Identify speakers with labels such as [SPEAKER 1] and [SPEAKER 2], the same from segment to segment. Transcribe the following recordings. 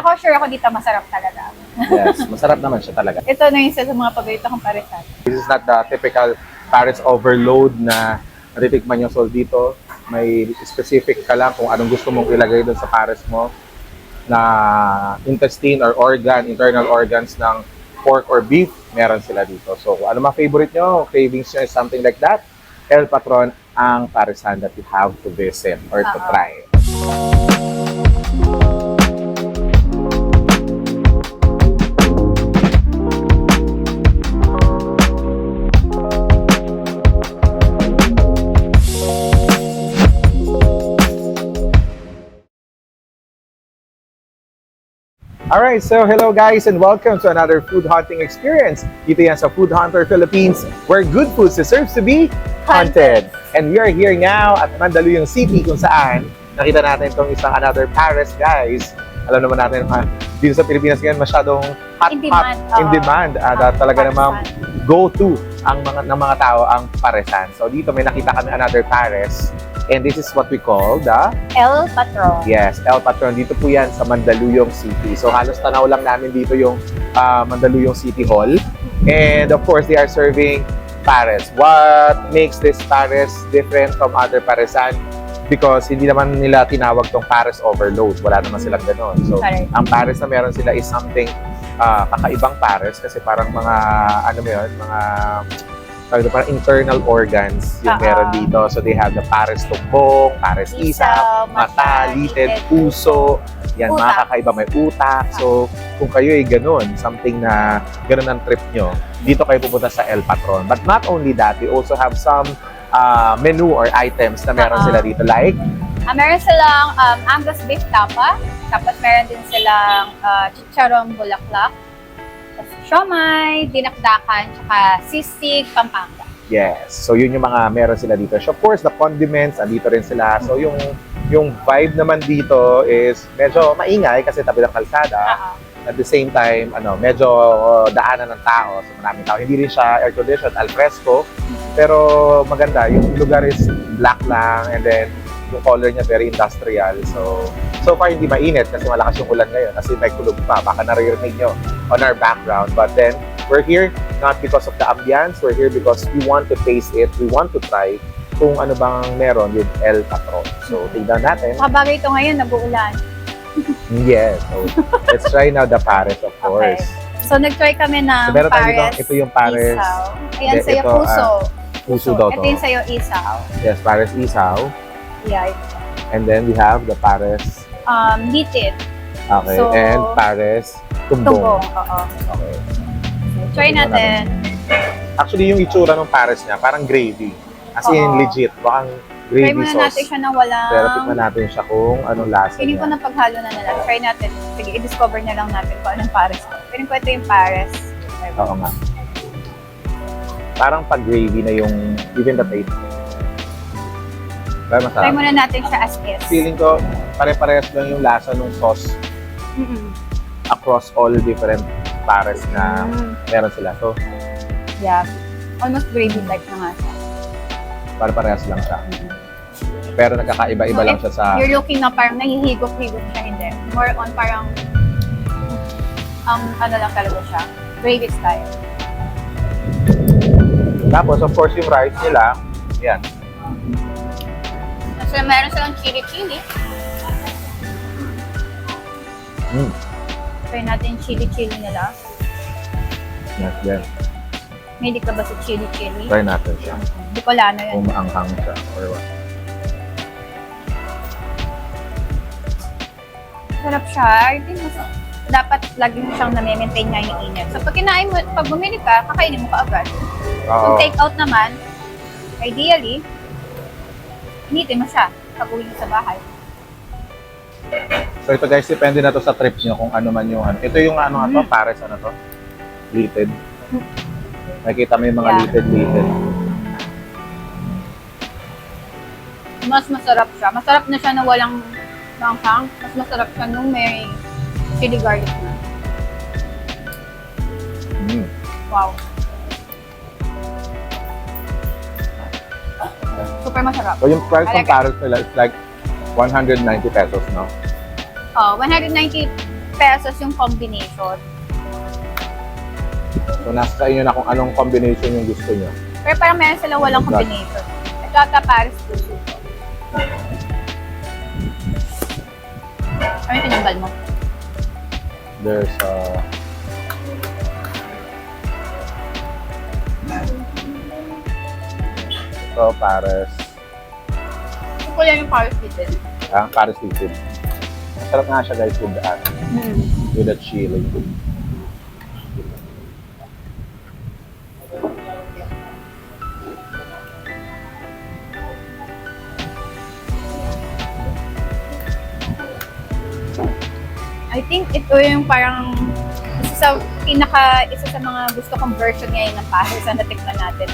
[SPEAKER 1] ako sure ako dito masarap talaga.
[SPEAKER 2] Yes, masarap naman siya talaga.
[SPEAKER 1] Ito na yung isa sa mga paborito kong parisan.
[SPEAKER 2] This is not the typical Paris overload na natitikman yung sol dito. May specific ka lang kung anong gusto mong ilagay doon sa Paris mo na intestine or organ, internal organs ng pork or beef, meron sila dito. So, kung ano mga favorite nyo, cravings nyo is something like that, El Patron ang parisan that you have to visit or to try. Alright, so hello guys and welcome to another food hunting experience. Dito yan sa Food Hunter Philippines, where good food deserves to be hunted. And we are here now at Mandaluyong City kung saan nakita natin itong isang another Paris, guys. Alam naman natin, dito sa Pilipinas ngayon masyadong hot in demand. Talaga namang go-to ng mga tao ang parisan. So dito may nakita kami another Paris. And this is what we call the
[SPEAKER 1] El Patron.
[SPEAKER 2] Yes, El Patron. Dito po yan sa Mandaluyong City. So halos tanaw lang namin dito yung Mandaluyong City Hall. And of course, they are serving Pares. What makes this Pares different from other Paresan? Because hindi naman nila tinawag tong Pares overload. Wala naman silang ganon. So ang Pares na meron sila is something kakaibang Pares kasi parang mga ano mo yun, mga parang internal organs yung meron dito. So they have the Pares tumbong, Pares isaw, mata, litid, puso. Yan, mga kakaiba, may utak. So kung kayo ay ganun, something na ganun ang trip nyo, dito kayo pupunta sa El Patron. But not only that, we also have some menu or items na meron sila dito. Like?
[SPEAKER 1] Meron silang Angus beef tapa. Tapos meron din silang chicharong bulaklak. Siomai, dinakdakan, tsaka sisig, Pampanga.
[SPEAKER 2] Yes. So yun yung mga meron sila dito. So, of course, the condiments, andito rin sila. So yung vibe naman dito is medyo maingay kasi tabi ng kalsada. At the same time, medyo daanan ng tao. So maraming tao. Hindi rin siya air-conditioned, al fresco. Pero maganda. Yung lugar is black lang and then yung color niya very industrial. So far hindi mainit kasi malakas yung ulan ngayon kasi may kulog pa. Baka naririnig nyo on our background. But then, we're here not because of the ambience. We're here because we want to taste it. We want to try kung ano bang meron with El Patron. So, tignan natin.
[SPEAKER 1] Makabagay ito ngayon, nag-uulan.
[SPEAKER 2] Yes. So, let's try now the Pares, of course.
[SPEAKER 1] Okay. So, nag-try kami ng
[SPEAKER 2] so,
[SPEAKER 1] Pares
[SPEAKER 2] ito yung Pares.
[SPEAKER 1] Isaw. Ayan sa'yo, puso.
[SPEAKER 2] Puso daw to.
[SPEAKER 1] Ito yung sa'yo, isaw.
[SPEAKER 2] Yes, Pares isaw.
[SPEAKER 1] Yeah.
[SPEAKER 2] And then we have the Pares
[SPEAKER 1] litid.
[SPEAKER 2] Okay,
[SPEAKER 1] so,
[SPEAKER 2] and Pares tumbong.
[SPEAKER 1] Oo.
[SPEAKER 2] Okay.
[SPEAKER 1] So, try natin.
[SPEAKER 2] Actually, yung itsura ng Pares niya, parang gravy. As in, legit. Parang gravy sauce.
[SPEAKER 1] Try muna natin siya na walang...
[SPEAKER 2] Pero tikman natin siya kung anong lasa
[SPEAKER 1] Piling ko
[SPEAKER 2] niya.
[SPEAKER 1] na paghalo na nila. Try natin. Sige, i-discover na lang natin kung anong Pares. Piling ko ito yung Pares.
[SPEAKER 2] Oo nga. Parang pag-gravy na yung even the taste. Pero masarap.
[SPEAKER 1] Try muna natin siya as is.
[SPEAKER 2] Feeling ko, pare-parehas lang yung lasa ng sauce across all different Pares na meron sila. So,
[SPEAKER 1] yeah. Almost gravy like na nga siya.
[SPEAKER 2] pare-parehas lang siya. Pero nagkakaiba-iba lang siya sa...
[SPEAKER 1] You're looking na parang nahihigop-higop siya, hindi. More on parang ano lang talaga siya. Gravy style.
[SPEAKER 2] Tapos, of course, yung rice nila, yan.
[SPEAKER 1] So, meron silang chili-chili. Try natin yung chili-chili nila.
[SPEAKER 2] Yes, yan.
[SPEAKER 1] May ka ba sa chili-chili?
[SPEAKER 2] Try natin siya.
[SPEAKER 1] Bicolano yun.
[SPEAKER 2] Kung maanghang siya or what.
[SPEAKER 1] Sarap siya. I think dapat lagi mo siyang na-maintain nga yung init. So, pag kinain mo, pag bumili ka, kakainin mo ka agad. Kung take out naman, ideally, initin mo siya pag uwi mo sa bahay.
[SPEAKER 2] So ito guys, depende na to sa trip nyo kung ano man yung ano. Ito yung ano nga to, Pares ano to? Litid. Nakikita mo yung mga litid.
[SPEAKER 1] Mas masarap siya. Masarap na siya na walang langhang. Mas masarap siya nung may chili garlic na. Wow. Super masarap.
[SPEAKER 2] So yung price ng Pares nila is like 190 pesos, no?
[SPEAKER 1] 190 pesos yung combination.
[SPEAKER 2] So, nasa sa inyo na kung anong combination yung gusto nyo.
[SPEAKER 1] Pero parang meron silang walang combination. Ito ata Paris Prosciutto. Ano yung tinanggal mo?
[SPEAKER 2] There's so, Paris.
[SPEAKER 1] Gusto ko lang yung Paris Prosciutto.
[SPEAKER 2] Paris liquid. Masarap nga siya guys with the chili.
[SPEAKER 1] I think ito yung parang isa sa mga gusto kong version ngayon ng Paris na natikman natin.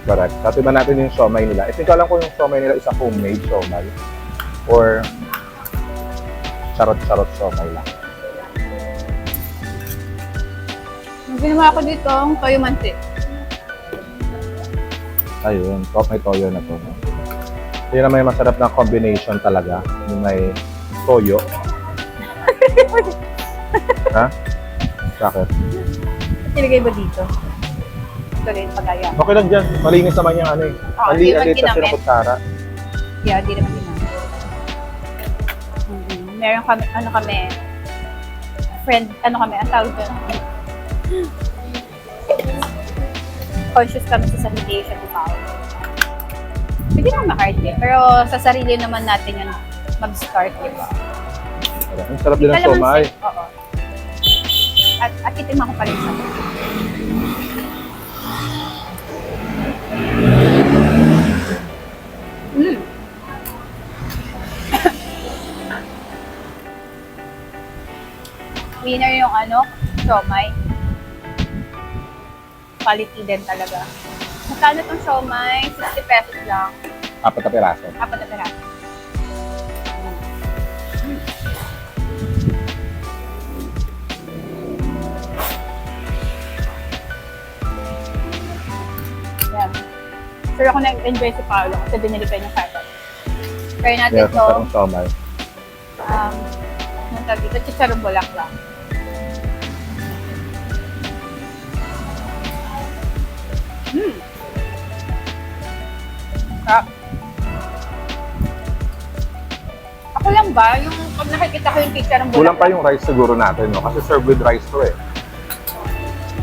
[SPEAKER 2] Correct. Tatiban natin yung siomay nila. Hindi ko alam kung yung siomay nila is a homemade siomay or charot-charot siomay lang.
[SPEAKER 1] Yung ginawa ko dito, ang toyo mantik.
[SPEAKER 2] Ayun, may toyo na to. Yun na may masarap na combination talaga. Yung may toyo. Ha? Bakit?
[SPEAKER 1] Nilagay ba dito? Ito rin, pagaya.
[SPEAKER 2] Okay lang dyan. Malinis naman yung ano eh.
[SPEAKER 1] Di naman
[SPEAKER 2] Malinis kasi
[SPEAKER 1] ginamit.
[SPEAKER 2] ng kutsara.
[SPEAKER 1] Yeah, di naman ginamit. Meron kami, ang tawag doon. Conscious kami sa sanitation ni Paolo. Pwede naman ma-hard eh. Pero sa sarili naman natin yun mag-start, di ba?
[SPEAKER 2] Ang sarap din ng siomay.
[SPEAKER 1] Oo. At titigman ko pa rin sa winner yung siomay. Quality din talaga. Magkano tong siomay? 60 pesos lang.
[SPEAKER 2] 4 na piraso.
[SPEAKER 1] 4 na peraso. Yan. Pero ako nag-enjoy si Paolo kasi binili ko yung carrot. Try natin
[SPEAKER 2] Yes,
[SPEAKER 1] to.
[SPEAKER 2] masarap siomay.
[SPEAKER 1] Nung tawag dito, chicharong bulaklak. Ah. Ako lang ba? Yung pag nakikita ko yung chicharong bulaklak.
[SPEAKER 2] Kulang pa yung rice siguro natin, no? Kasi serve with rice to eh.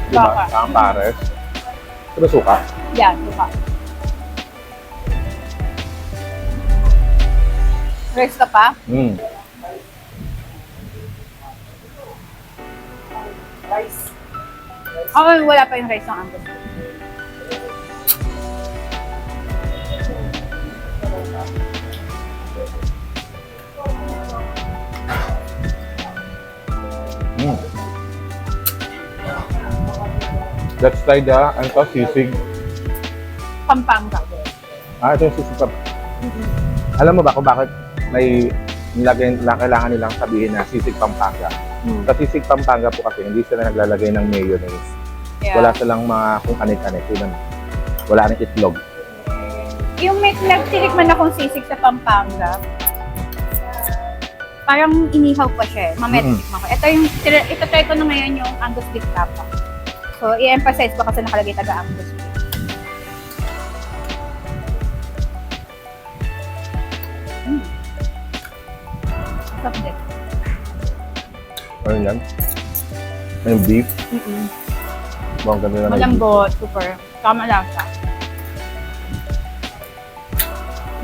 [SPEAKER 2] Diba?
[SPEAKER 1] Baka.
[SPEAKER 2] Ang Pares. Diba suka?
[SPEAKER 1] Yan, diba? Rice ka pa? Rice. Oo, wala pa yung rice ng Angus.
[SPEAKER 2] Let's try ano to, sisig.
[SPEAKER 1] Pampanga.
[SPEAKER 2] Ito yung sisig pa. Alam mo ba kung bakit may kailangan nilang sabihin na sisig Pampanga? Sa sisig Pampanga po kasi hindi sila naglalagay ng mayonnaise.
[SPEAKER 1] Yeah.
[SPEAKER 2] Wala silang mga kung anit-anit. Wala rin itlog.
[SPEAKER 1] Yung may nagtilikman akong sisig sa Pampanga, parang inihaw pa siya eh. Mamaya titikman ko. Ito try ko na ngayon yung Angus beef tapa. So, i-emphasize ko kasi nakalagay taga Angus beef. Stop din.
[SPEAKER 2] Ano yan? Yung beef. Bang ganda naman.
[SPEAKER 1] Malambot, super. Tama lasa.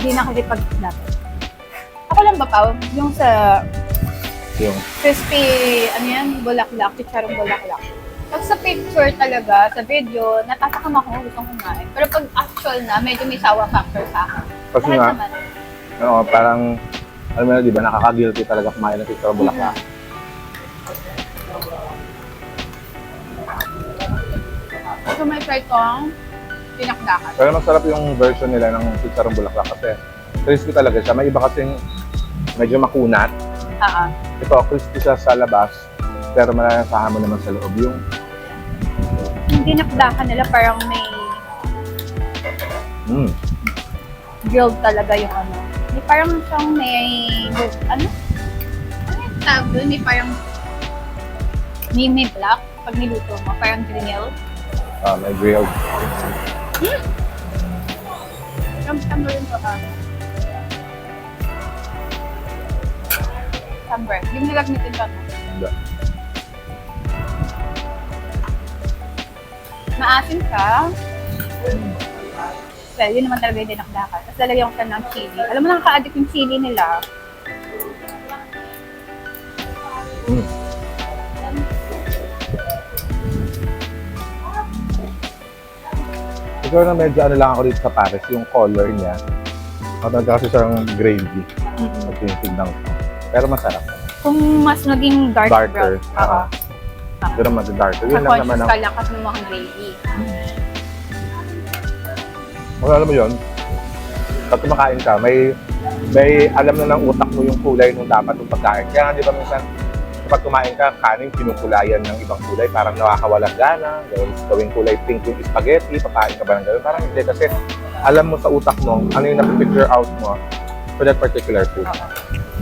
[SPEAKER 1] Hindi nakikipag-dapat. Ako lang ba, Pao? Yung sa
[SPEAKER 2] Yung
[SPEAKER 1] crispy, bulaklak, chicharong bulaklak. Pag sa picture talaga, sa video, natatakam ako, gustong kumain. Pero pag actual na, medyo may sour factor sa akin.
[SPEAKER 2] kasi
[SPEAKER 1] Dahil
[SPEAKER 2] nga,
[SPEAKER 1] naman,
[SPEAKER 2] parang, alam mo na, di ba, nakaka-guilty talaga kumain ng picture bulaklak.
[SPEAKER 1] so may try kong pinakdakan.
[SPEAKER 2] Pero masarap yung version nila ng chicharong bulaklak kasi crispy talaga siya. May iba kasing medyo makunat. Ito, crispy siya sa labas, pero malalasahan mo naman sa loob yung
[SPEAKER 1] Yung dinakdakan nila parang may grilled talaga yung May parang siyang may, ano yung tawag doon? May parang May black pag niluto mo. Parang grill.
[SPEAKER 2] May grilled.
[SPEAKER 1] Tama rin to ha. Samber. Hindi mo nilagnitin ka no?
[SPEAKER 2] Hindi.
[SPEAKER 1] Maasim ka. Well, yun naman talaga yung dinakdakan. Tapos lalagyan ko ka ng chili. Alam mo nakaka-addict yung chili nila.
[SPEAKER 2] Siguro na medyo ano lang ako dito sa Paris, yung color niya. Matanda kasi siyang gravy. At tinitignan ko. Pero masarap.
[SPEAKER 1] Kung mas naging dark
[SPEAKER 2] Darker.
[SPEAKER 1] brown. Oo.
[SPEAKER 2] Siguro mas darker. Yun lang naman
[SPEAKER 1] Conscious
[SPEAKER 2] ang...
[SPEAKER 1] ka lang kasi ng mga gravy.
[SPEAKER 2] Wala mo yun. Pag kumakain ka, may alam na ng utak mo yung kulay nung dapat yung pagkain. Kaya nga di ba minsan, kapag kumain ka, kanin, pinukulayan ng ibang kulay, parang nakakawalang gana, gawing kulay pink yung spaghetti, papain ka ba ng gano'n? Parang hindi, kasi alam mo sa utak mo, ano yung napipicture out mo for that particular food.
[SPEAKER 1] Oo.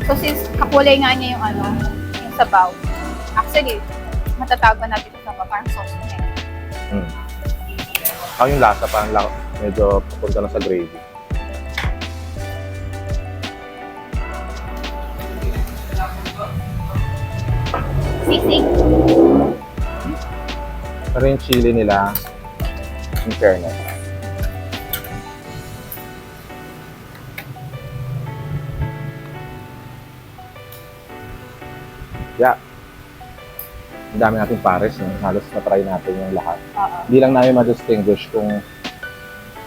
[SPEAKER 1] So since kakulay nga niya yung yung sabaw, actually, matatawag ba natin yung sabaw, parang sauce niya.
[SPEAKER 2] Yung lasa, parang medyo papunta na sa gravy.
[SPEAKER 1] Sisig.
[SPEAKER 2] Pero yung chili nila, in fairness. Yeah. Ang dami nating pares, no? Halos na-try natin yung lahat.
[SPEAKER 1] Oo.
[SPEAKER 2] Hindi lang namin ma-distinguish kung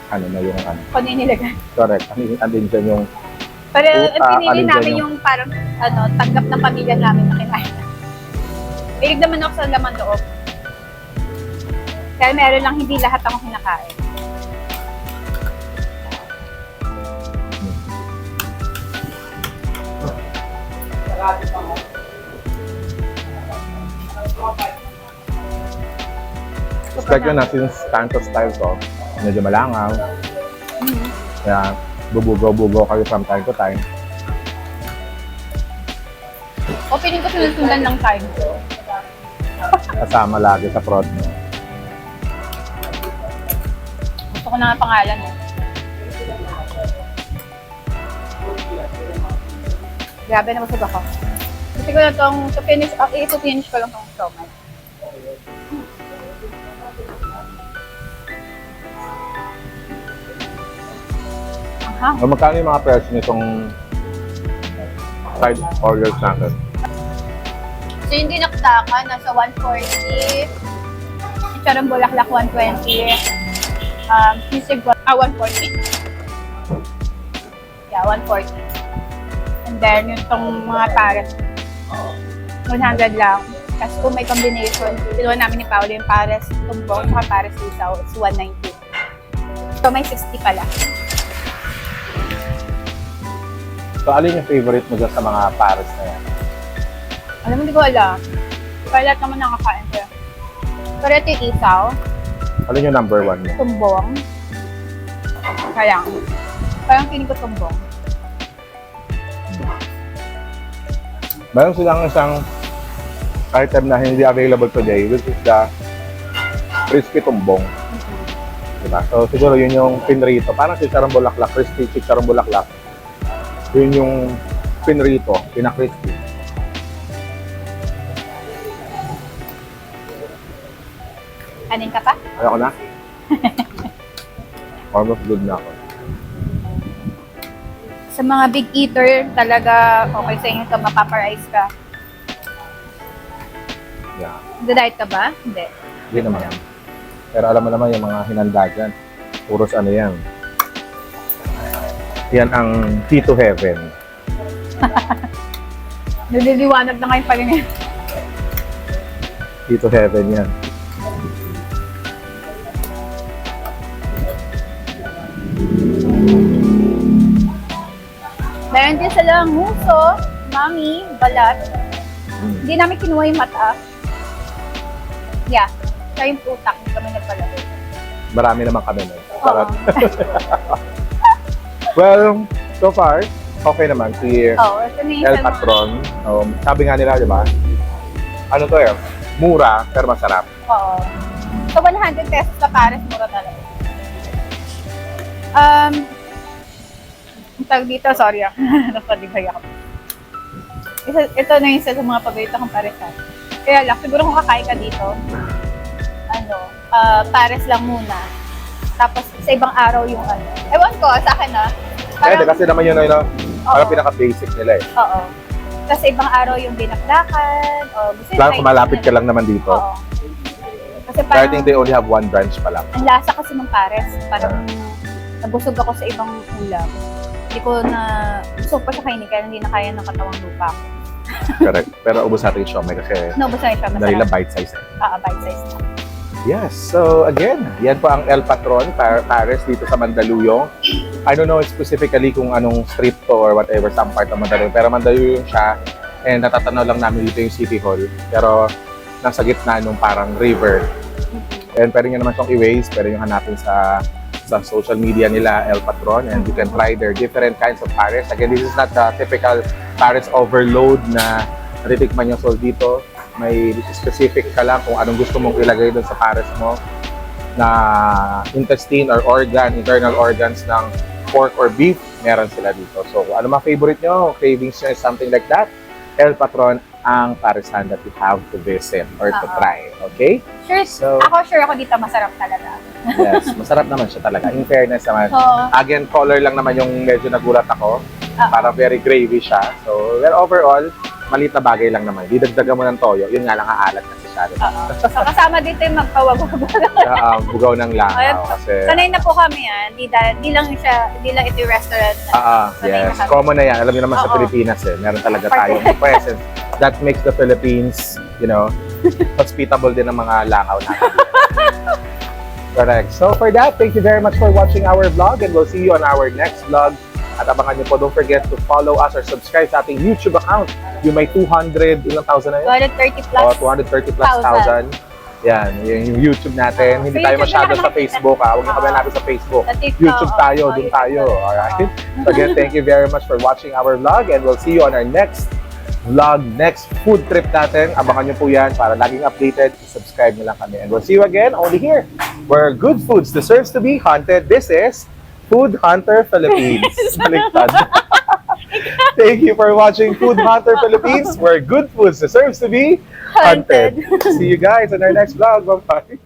[SPEAKER 2] ano na yung ano.
[SPEAKER 1] Kung ano yung nilagay.
[SPEAKER 2] Correct. Andin dyan yung
[SPEAKER 1] Pero ang pinili
[SPEAKER 2] alin
[SPEAKER 1] namin
[SPEAKER 2] dyan
[SPEAKER 1] yung parang tanggap ng pamilya namin na kinain. Hilig naman ako sa laman loob. Kaya meron lang hindi lahat ako kinakain.
[SPEAKER 2] Expect yun na, since Canto style to, medyo malangaw. Kaya bubugaw-bugaw kayo from time to time.
[SPEAKER 1] O piling ko sinusundan ng time ko.
[SPEAKER 2] Kasama lagi sa prod mo.
[SPEAKER 1] Gusto ko na nga pangalan eh. Grabe na busog ako. Gusto ko na itong, to finish ko lang itong siomai. Aha.
[SPEAKER 2] So, magkano yung mga presyo nitong side orders natin?
[SPEAKER 1] So yung dinakdakan, nasa 140. Yung charang bulaklak, 120. Sisig, 140. Yeah, 140. And then, yung tong mga pares, 100 lang. Kasi kung may combination, pinuha namin ni Paolo yung pares tumbong, saka pares isaw, it's 190. So may 60 pala.
[SPEAKER 2] So, alin yung favorite mo dyan sa mga pares na yan?
[SPEAKER 1] Alam mo, hindi ko alam. Kaya lahat naman nakakain ko. Pero ito yung isaw,
[SPEAKER 2] Alin yung number one mo?
[SPEAKER 1] tumbong. Parang feeling ko tumbong.
[SPEAKER 2] Meron silang isang item na hindi available today, which is the crispy tumbong. Diba? So, siguro yun yung pinrito. Parang chicharong bulaklak, crispy chicharong bulaklak. Yun yung pinrito, pina-crispy.
[SPEAKER 1] Kanin ka pa?
[SPEAKER 2] Ayoko na. Almost good na ako.
[SPEAKER 1] Sa mga big eater, talaga okay sa inyo ito, mapaparize ka.
[SPEAKER 2] Yeah.
[SPEAKER 1] Nag-diet ka ba? Hindi.
[SPEAKER 2] Hindi naman. Pero alam mo naman yung mga hinanda dyan. Puros ano yan. Yan ang key to heaven.
[SPEAKER 1] Naliliwanag na ngayon pa rin eh.
[SPEAKER 2] Key to heaven yan.
[SPEAKER 1] Meron din silang muso, mami, balat. Hindi namin kinuha yung mata. Yeah. Kaya yung utak, hindi kami nagpalagay.
[SPEAKER 2] Marami naman kami nun.
[SPEAKER 1] Oo.
[SPEAKER 2] Well, so far, okay naman si
[SPEAKER 1] Oo, ito na yung
[SPEAKER 2] El
[SPEAKER 1] sa mga-
[SPEAKER 2] Patron. Sabi nga nila, di ba? Ano to eh? Mura, pero masarap.
[SPEAKER 1] Oo. So, 100 pesos sa Pares, mura talaga. Ang tawag dito, sorry napadigay ako. Ito na yung isa sa mga paborito kong paresan. Kaya lang, siguro kung kakain ka dito, Pares lang muna. Tapos, sa ibang araw yung Ewan ko, sa akin
[SPEAKER 2] Pwede kasi naman yun, parang
[SPEAKER 1] Oo.
[SPEAKER 2] pinaka-basic nila eh.
[SPEAKER 1] Oo. Kasi ibang araw yung dinakdakan, o gusto
[SPEAKER 2] Lalo kung malapit ka lang naman dito.
[SPEAKER 1] Oo. Kasi
[SPEAKER 2] I
[SPEAKER 1] parang,
[SPEAKER 2] think they only have one branch pa lang.
[SPEAKER 1] ang lasa kasi ng Pares, parang nabusog ako sa ibang ulam. Hindi ko na, gusto ko pa siya kainin, kaya hindi na kaya ng katawang lupa ko.
[SPEAKER 2] Correct. Pero ubos natin yung siomay kasi
[SPEAKER 1] Naubos na siya,
[SPEAKER 2] dahil na
[SPEAKER 1] masarap.
[SPEAKER 2] bite size eh.
[SPEAKER 1] Bite size na.
[SPEAKER 2] Yes. So again, yan po ang El Patron Pares dito sa Mandaluyong. I don't know specifically kung anong street to or whatever, some part ng Mandaluyong. Pero Mandaluyong siya and natatanaw lang namin dito yung City Hall. Pero nasa gitna nung parang river. And pwede nyo naman siyang i-waste, pwede nyo hanapin sa social media nila, El Patron, and you can try their different kinds of Pares. Again, this is not the typical Pares overload na natitikman nyo. So dito, may specific ka lang kung anong gusto mong ilagay doon sa Pares mo na intestine or internal organs ng pork or beef, meron sila dito. So kung ano mga favorite nyo, cravings nyo, something like that, El Patron ang paresan that you have to visit or to try. Okay?
[SPEAKER 1] Sure,
[SPEAKER 2] So-
[SPEAKER 1] sure ako dito masarap talaga.
[SPEAKER 2] Yes, masarap naman siya talaga. In fairness naman.
[SPEAKER 1] So,
[SPEAKER 2] Again, color lang naman yung medyo nagulat ako. Parang very gravy siya. So, well, overall, maliit na bagay lang naman. Didagdagan mo ng toyo. Yun nga lang aalat kasi siya.
[SPEAKER 1] so kasama dito yung magpawag-wag.
[SPEAKER 2] Bugaw ng langaw.
[SPEAKER 1] Ayun.
[SPEAKER 2] Kasi,
[SPEAKER 1] Sanay na po kami di lang ito yung restaurant. Sanay
[SPEAKER 2] yes.
[SPEAKER 1] na kami.
[SPEAKER 2] Common na yan. Alam niyo naman sa
[SPEAKER 1] Oo.
[SPEAKER 2] Pilipinas eh. Meron talaga tayong presence. That makes the Philippines, hospitable din ng mga langaw natin. Correct. So for that, thank you very much for watching our vlog and we'll see you on our next vlog. At abangan niyo po, don't forget to follow us or subscribe sa ating YouTube account. Yung may 200, ilang thousand na yun?
[SPEAKER 1] 230 plus.
[SPEAKER 2] 230 plus thousand. Yan, yung YouTube natin. Hindi
[SPEAKER 1] Sa
[SPEAKER 2] tayo
[SPEAKER 1] YouTube
[SPEAKER 2] masyado
[SPEAKER 1] na
[SPEAKER 2] sa
[SPEAKER 1] nakikita.
[SPEAKER 2] Facebook. Huwag niyo kami natin sa Facebook.
[SPEAKER 1] Sa TikTok.
[SPEAKER 2] YouTube tayo, dun
[SPEAKER 1] YouTube
[SPEAKER 2] tayo.
[SPEAKER 1] tayo.
[SPEAKER 2] Alright? So again, thank you very much for watching our vlog and we'll see you on our next vlog, next food trip natin. Abangan nyo po yan para laging updated. Subscribe nyo lang kami. And we'll see you again only here where good foods deserves to be hunted. This is Food Hunter Philippines. Baliktad. Thank you for watching Food Hunter Philippines where good foods deserves to be hunted. See you guys on our next vlog. Bye-bye.